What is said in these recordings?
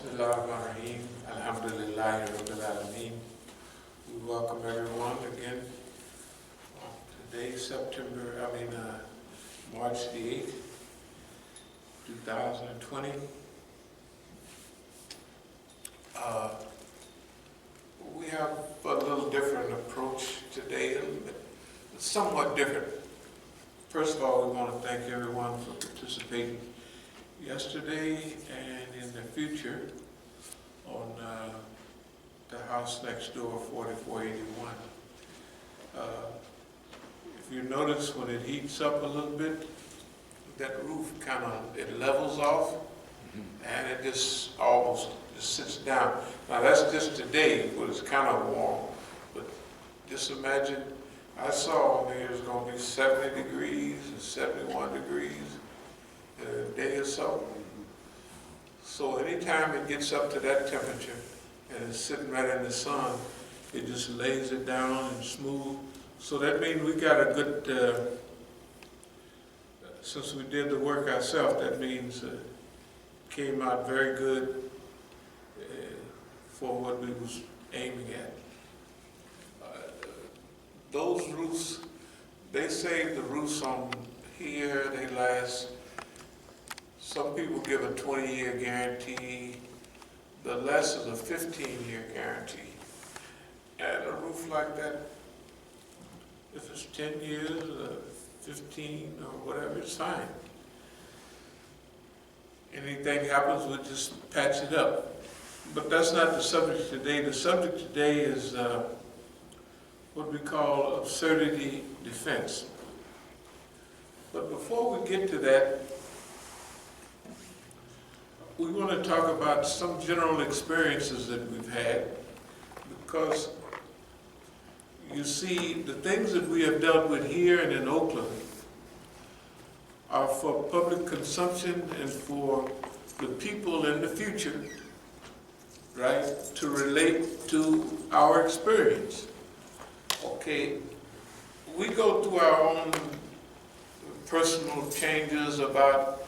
Bismillahirrahmanirrahim. Alhamdulillahi Rabbil Alameen. We welcome everyone again. Today, March the 8th, 2020. We have a little different approach today, somewhat different. First of all, we want to thank everyone for participating yesterday and in the future on the house next door, 4481. If you notice, when it heats up a little bit, that roof it levels off, and it just almost sits down. Now that's just today, but it's kind of warm. But just imagine, I saw it was going to be 70 degrees and 71 degrees in a day or so. So anytime it gets up to that temperature and it's sitting right in the sun, it just lays it down and smooth. So that means we got a good, since we did the work ourselves, that means it came out very good for what we was aiming at. Those roofs, they say the roofs on here, they last, some people give a 20-year guarantee, the less is a 15-year guarantee. And a roof like that, if it's 10 years, 15 or whatever, it's fine. Anything happens, we'll just patch it up. But that's not the subject today. The subject today is what we call absurdity defense. But before we get to that, we want to talk about some general experiences that we've had, because you see, the things that we have dealt with here and in Oakland are for public consumption and for the people in the future, right, to relate to our experience. Okay, we go through our own personal changes about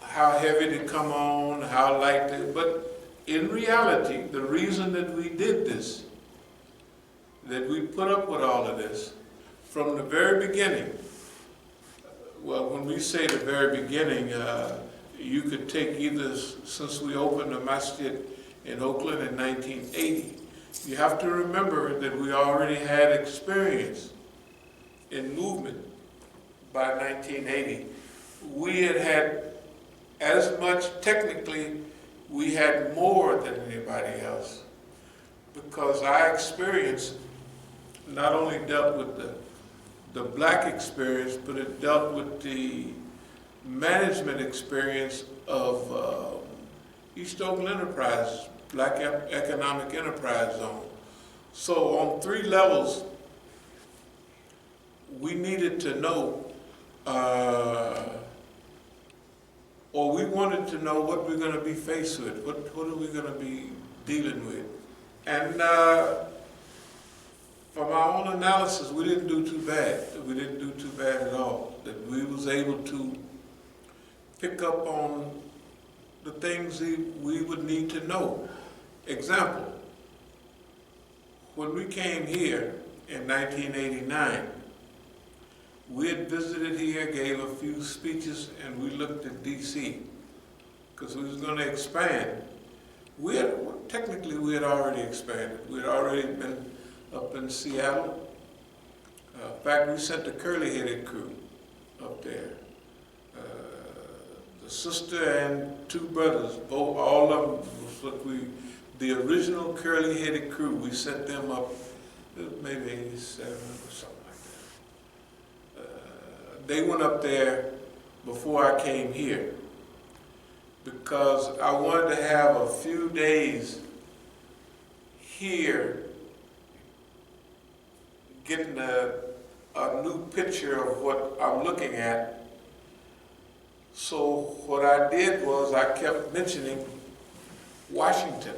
how heavy to come on, how light to, but in reality, the reason that we did this, that we put up with all of this, from the very beginning, well, when we say the very beginning, you could take either, since we opened the Masjid in Oakland in 1980, you have to remember that we already had experience in movement by 1980. We had as much, technically, we had more than anybody else, because our experience not only dealt with the black experience, but it dealt with the management experience of East Oakland Enterprise, Black Economic Enterprise Zone. So on 3 levels, we needed to know, or we wanted to know what we're going to be faced with, what are we going to be dealing with. And from our own analysis, we didn't do too bad. We didn't do too bad at all. That we was able to pick up on the things we would need to know. Example, when we came here in 1989, we had visited here, gave a few speeches, and we looked at D.C. because we was going to expand. Technically, we had already expanded. We had already been up in Seattle. In fact, we sent the curly-headed crew up there. The sister and 2 brothers, all of them was what the original curly-headed crew, we sent them up, maybe 87 or something like that. They went up there before I came here, because I wanted to have a few days here getting a new picture of what I'm looking at. So what I did was I kept mentioning Washington.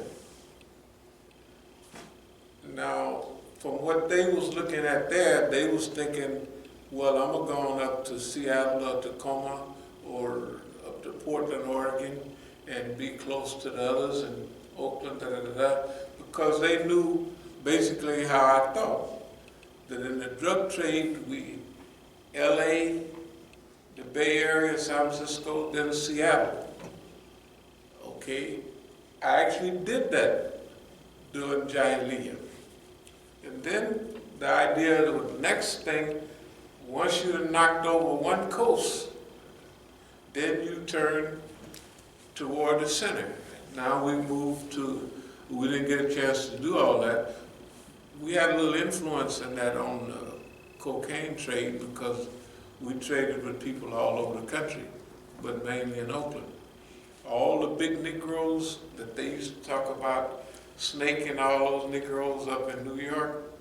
Now, from what they was looking at there, they was thinking, well, I'm going up to Seattle or Tacoma or up to Portland, Oregon, and be close to the others in Oakland, because they knew basically how I thought. That in the drug trade, LA, the Bay Area, San Francisco, then Seattle. Okay? I actually did that during Jahiliyyah. And then the idea, the next thing, once you knocked over one coast, then you turn toward the center. Now we didn't get a chance to do all that. We had a little influence in that on the cocaine trade because we traded with people all over the country, but mainly in Oakland. All the big Negroes that they used to talk about, snaking all those Negroes up in New York,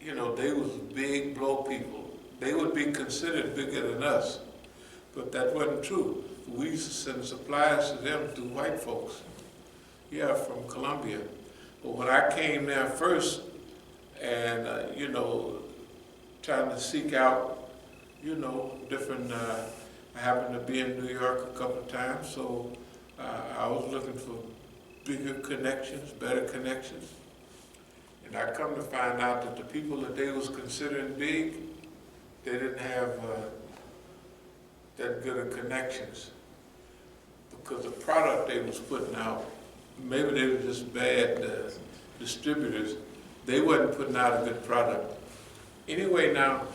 you know, they was big blow people. They would be considered bigger than us, but that wasn't true. We used to send supplies to them through white folks, yeah, from Colombia. But when I came there first and, you know, trying to seek out, you know, different, I happened to be in New York a couple of times, so I was looking for bigger connections, better connections. And I come to find out that the people that they was considering big, they didn't have that good of connections. Because the product they was putting out, maybe they were just bad distributors, they wasn't putting out a good product. Anyway, now,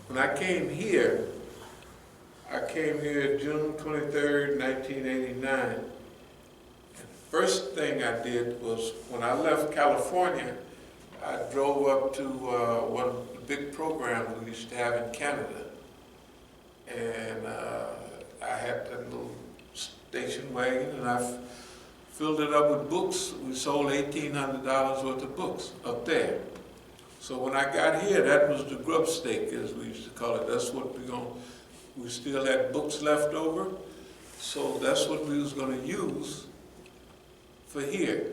when I came here June 23rd, 1989. And the first thing I did was, when I left California, I drove up to one of the big programs we used to have in Canada. And I had that little station wagon, and I filled it up with books. We sold $1,800 worth of books up there. So when I got here, that was the grub stake, as we used to call it. That's what we still had books left over, so that's what we was gonna use for here.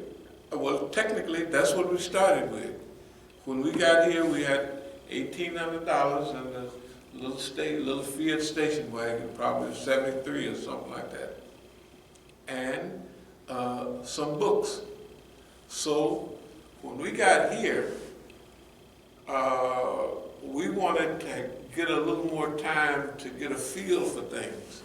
Well, technically, that's what we started with. When we got here, we had $1,800 and a little Fiat station wagon, probably 73 or something like that, and some books. So when we got here, we wanted to get a little more time to get a feel for things.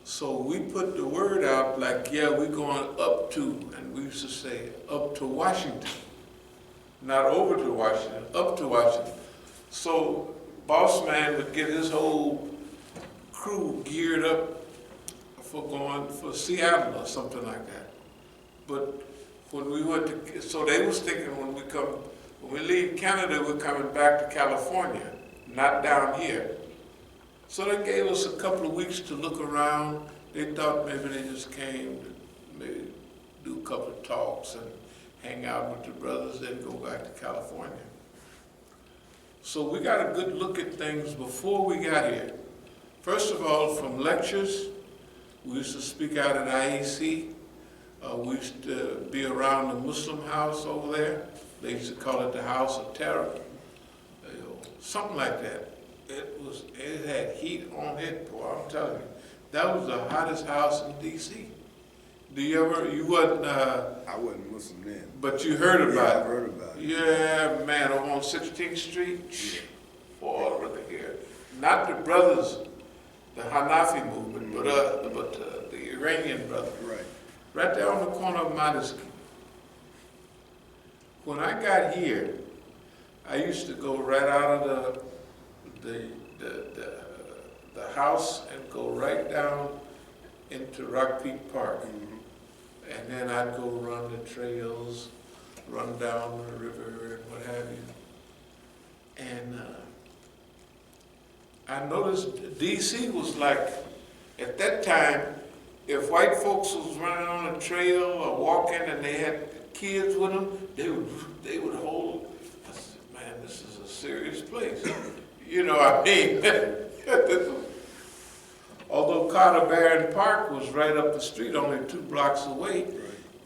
So we put the word out like, yeah, we're going up to, and we used to say up to Washington. Not over to Washington, up to Washington. So boss man would get his whole crew geared up for going for Seattle or something like that. But when we went to, so they was thinking when we leave Canada, we're coming back to California, not down here. So they gave us a couple of weeks to look around. They thought maybe they just came to maybe do a couple of talks and hang out with the brothers, then go back to California. So we got a good look at things before we got here. First of all, from lectures, we used to speak out at IEC. We used to be around the Muslim house over there. They used to call it the House of Terror, something like that. It had heat on it, boy, I'm telling you. That was the hottest house in D.C. You wasn't... I wasn't Muslim then. But you heard about it. I heard about it. Yeah, man, over on 16th Street. Yeah. Boy, look at here. Not the brothers, the Hanafi movement, but the Iranian brothers. Right. Right there on the corner of Modesty. When I got here, I used to go right out of the house and go right down into Rock Peak Park. Mm-hmm. And then I'd go run the trails, run down the river and what have you. And I noticed D.C. was like, at that time, if white folks was running on a trail or walking and they had kids with them, they would hold. I said, man, this is a serious place. You know, I mean, although Carter Barron Park was right up the street, only 2 blocks away, right.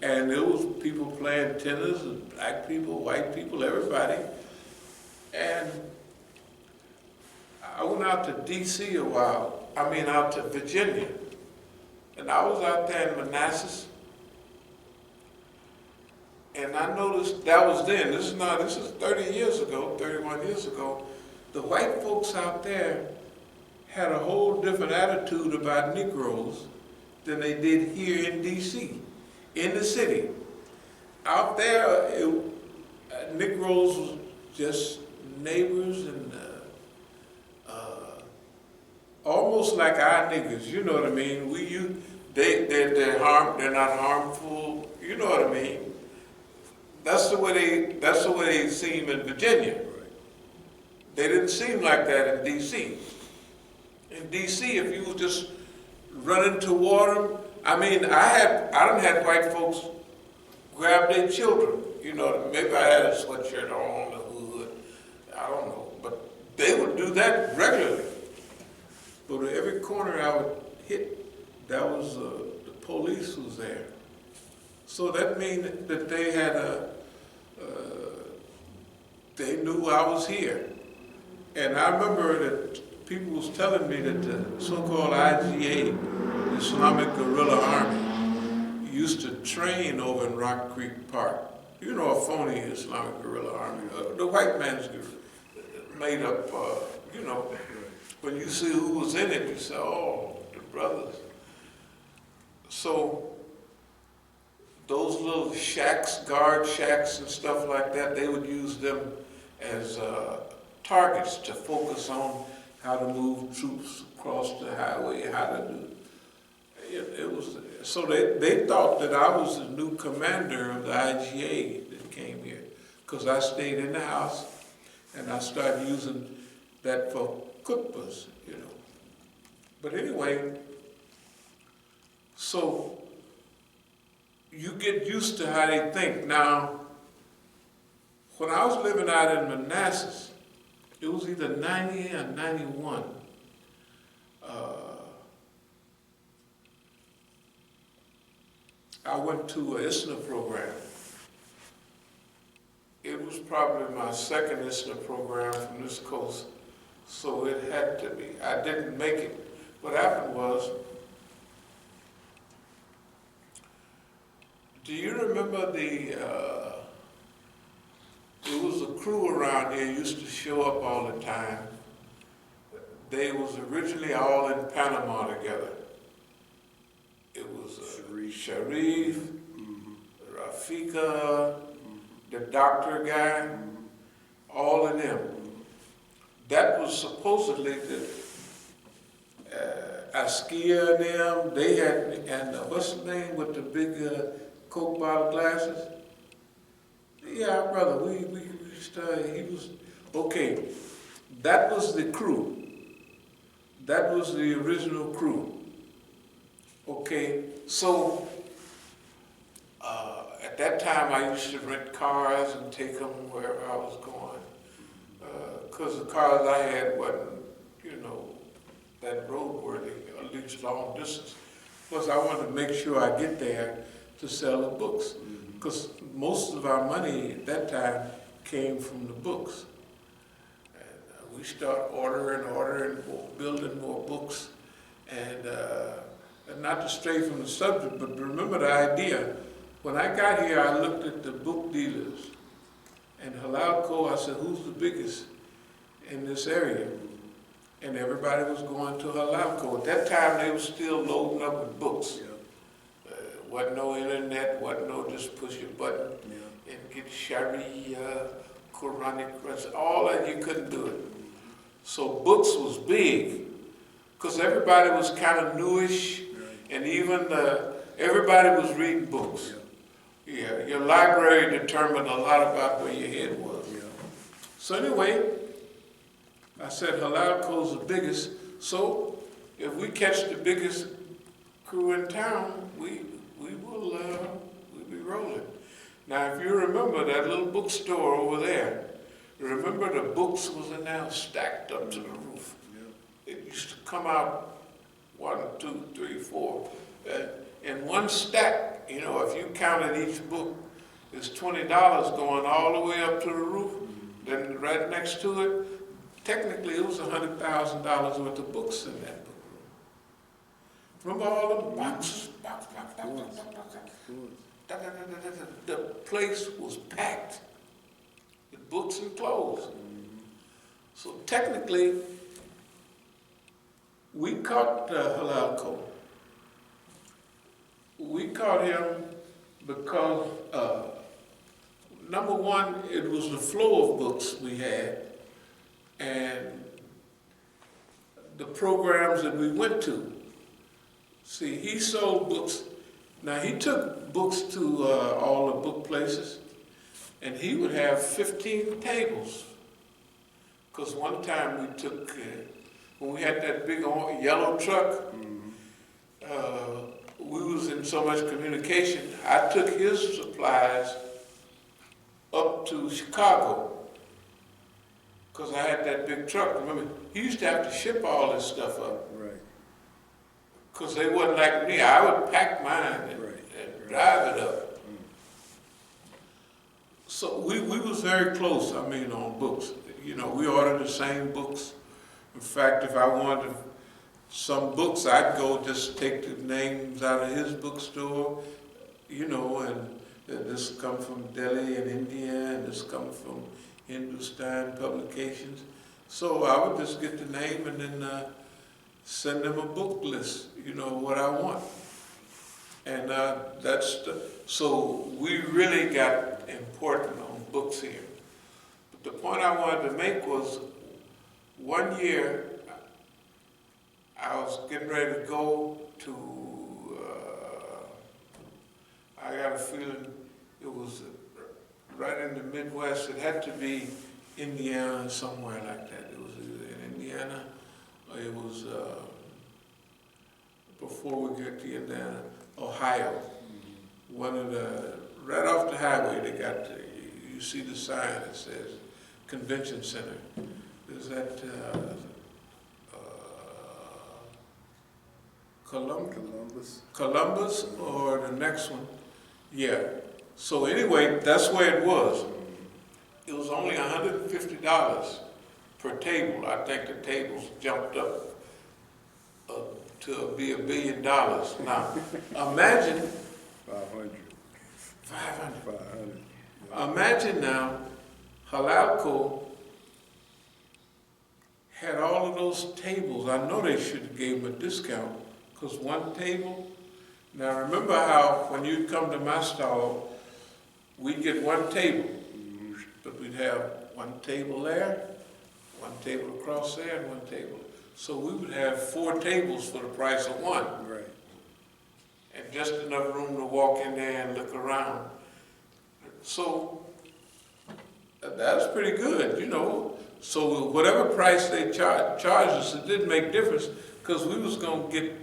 And there was people playing tennis, black people, white people, everybody. And I went out to D.C. out to Virginia. And I was out there in Manassas, and I noticed that was then. This is 30 years ago, 31 years ago. The white folks out there had a whole different attitude about Negroes than they did here in D.C., in the city. Out there, Negroes was just neighbors and almost like our niggas, you know what I mean? They're not harmful, you know what I mean? That's the way they seem in Virginia. They didn't seem like that in D.C. In D.C., if you was just running toward them, I mean, I done had white folks grab their children, you know, maybe I had a sweatshirt on, the hood, I don't know, but they would do that regularly. But at every corner I would hit, that was the police was there. So that means that they had they knew I was here. And I remember that people was telling me that the so-called IGA, the Islamic Guerrilla Army, used to train over in Rock Creek Park. You know, a phony Islamic Guerrilla Army. The white man's made up, you know, when you see who was in it, you say, oh, the brothers. So those little shacks, guard shacks and stuff like that, they would use them as targets to focus on how to move troops across the highway, how to do it. Was so they thought that I was the new commander of the IGA that came here, because I stayed in the house and I started using that for khutbahs, you know. But anyway, so you get used to how they think. Now, when I was living out in Manassas, it was either 90 or 91. I went to an ISNA program. It was probably my second ISNA program from this coast, so it had to be. I didn't make it. What happened was, do you remember there was a crew around here used to show up all the time. They was originally all in Panama together. It was Sharif, Rafika, the doctor guy, all of them. That was supposedly the Askia and them. They had, and what's the name with the big Coke bottle glasses? Yeah, brother, we started, he was, okay, that was the crew. That was the original crew. Okay, so at that time I used to rent cars and take them wherever I was going. Because the cars I had wasn't, you know, that roadworthy, at least long distance. Plus I wanted to make sure I get there to sell the books. Because most of our money at that time came from the books. And we started ordering, building more books. And not to stray from the subject, but remember the idea. When I got here, I looked at the book dealers. And Halalko, I said, who's the biggest in this area? And everybody was going to Halalko. At that time, they were still loading up with books. Wasn't no internet, wasn't no just push a button and get Sharia, Quranic, all that, you couldn't do it. So books was big, because everybody was kind of newish, and even everybody was reading books. Yeah, your library determined a lot about where your head was. So anyway, I said Halalko's the biggest, so if we catch the biggest crew in town, we'll be rolling. Now, if you remember that little bookstore over there, remember the books was in there stacked up to the roof. It used to come out 1, 2, 3, 4. In one stack, you know, if you counted each book, it's $20 going all the way up to the roof. Then right next to it, technically it was $100,000 worth of books in that book room. Remember all the boxes? The place was packed with books and clothes. So technically, we caught Halalko. We caught him because, number one, it was the flow of books we had and the programs that we went to. See, he sold books. Now, he took books to all the book places, and he would have 15 tables. Because one time we took, when we had that big yellow truck, we was in so much communication, I took his supplies up to Chicago. Because I had that big truck. Remember, he used to have to ship all this stuff up. Right. Because they wasn't like me. I would pack mine and drive it up. So we was very close, I mean, on books. You know, we ordered the same books. In fact, if I wanted some books, I'd go just take the names out of his bookstore, you know, and this come from Delhi and India, and this come from Hindustan Publications. So I would just get the name and then send them a book list, you know, what I want. And so we really got important on books here. But the point I wanted to make was, one year, I was getting ready to go to, I got a feeling it was right in the Midwest. It had to be Indiana, somewhere like that. It was either in Indiana or it was, before we get to Indiana, Ohio. One of the, right off the highway, they got, you see the sign that says Convention Center. Is that Columbus or the next one? Yeah. So anyway, that's where it was. It was only $150 per table. I think the tables jumped up to be $1 billion. Now, imagine 500. Imagine now, Halalko had all of those tables. I know they should have gave him a discount, because one table. Now remember how when you come to my stall, we'd get one table, but we'd have one table there, one table across there, and one table. So we would have 4 tables for the price of one. Right. And just enough room to walk in there and look around. So that's pretty good, you know. So whatever price they charged us, it didn't make difference, because we was gonna get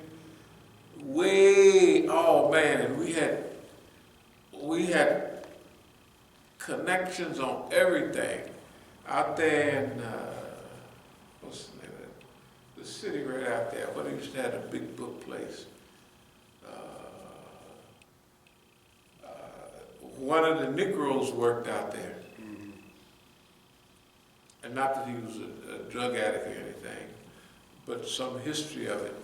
way, oh man, and we had connections on everything out there in what's the name of it? The city right out there. What, they used to have a big book place. One of the Negroes worked out there. And not that he was a drug addict or anything, but some history of it.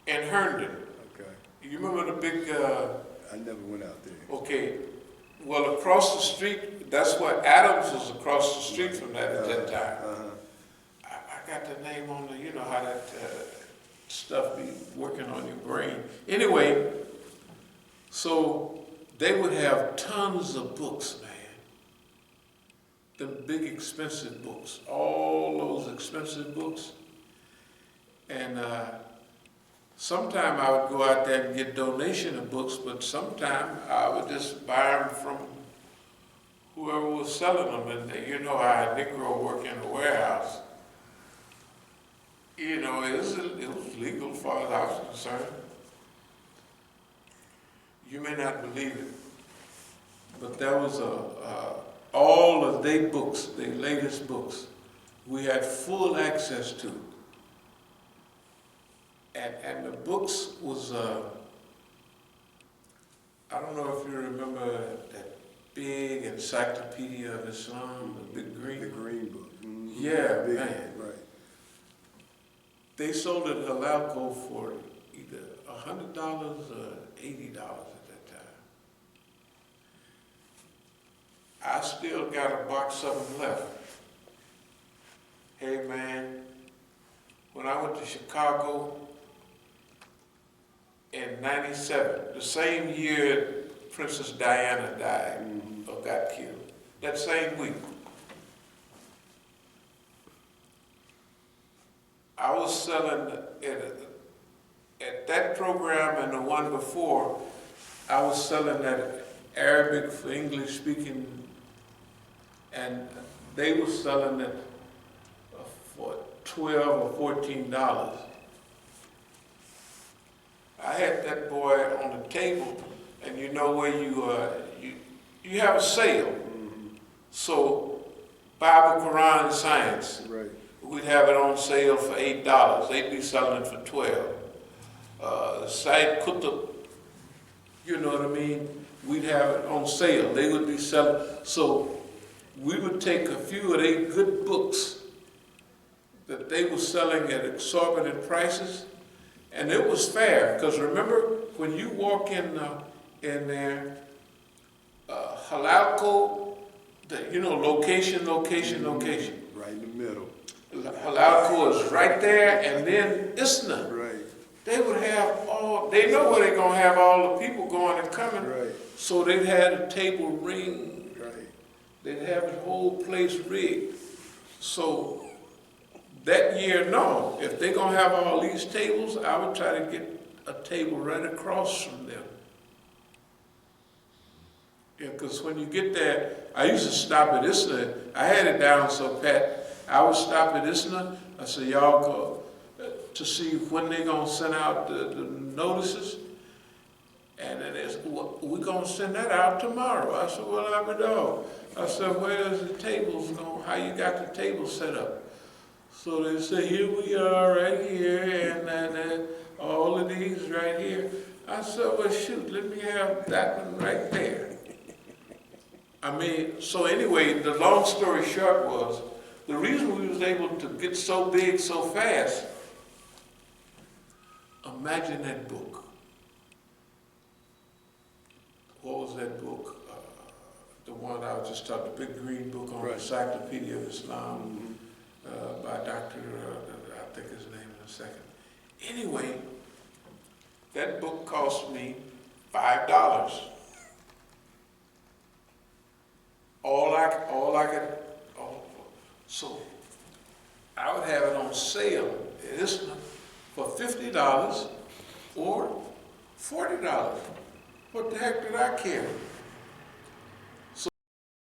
In Herndon. Okay. You remember the big... I never went out there. Okay. Well, across the street, that's where Adams was across the street from that at that time. I got the name on the, you know how that stuff be working on your brain. Anyway, so they would have tons of books, man. The big expensive books, all those expensive books. And sometime I would go out there and get donation of books, but sometime I would just buy them from whoever was selling them. And you know how a Negro work in a warehouse. You know, it was legal as far as I was concerned. You may not believe it, but there was all of their books, their latest books, we had full access to. And the books was, I don't know if you remember that big Encyclopedia of Islam, the big green. The green book. Yeah, big, man. Right. they sold it halalco for either $100 or $80 at that time. I still got a box of them left. Hey man, when I went to Chicago in '97, the same year Princess Diana died or got killed, that same week, I was selling at that program and the one before, I was selling that Arabic for English speaking, and they were selling it for $12 or $14. I had that boy on the table, and you know where you have a sale. So Bible, Quran, and Science. Right. We'd have it on sale for $8. They'd be selling it for $12. Said Kutub, you know what I mean? We'd have it on sale. They would be selling. So we would take a few of their good books that they were selling at exorbitant prices, and it was fair. Because remember, when you walk in there, halalco, location. Right in the middle. Halalco is right there, and then Isna. Right. They would have they know where they're going to have all the people going and coming. Right. So they'd have a table ring. Right. They'd have the whole place rigged. So that year, no. If they're going to have all these tables, I would try to get a table right across from them. Yeah, because when you get there, I used to stop at Isna. I had it down so pat. I would stop at Isna. I said, y'all go to see when they're going to send out the notices. And then it's, we're going to send that out tomorrow. I said, well, I'm a dog. I said, where's the tables going? How you got the table set up? So they said, here we are right here, and all of these right here. I said, well, shoot, let me have that one right there. I mean, so anyway, the long story short was, the reason we was able to get so big so fast, imagine that book. What was that book? The one I was just talking, the big green book on the Encyclopedia of Islam by Dr. I think his name in a second. Anyway, that book cost me $5. So I would have it on sale at Islam for $50 or $40. What the heck did I care?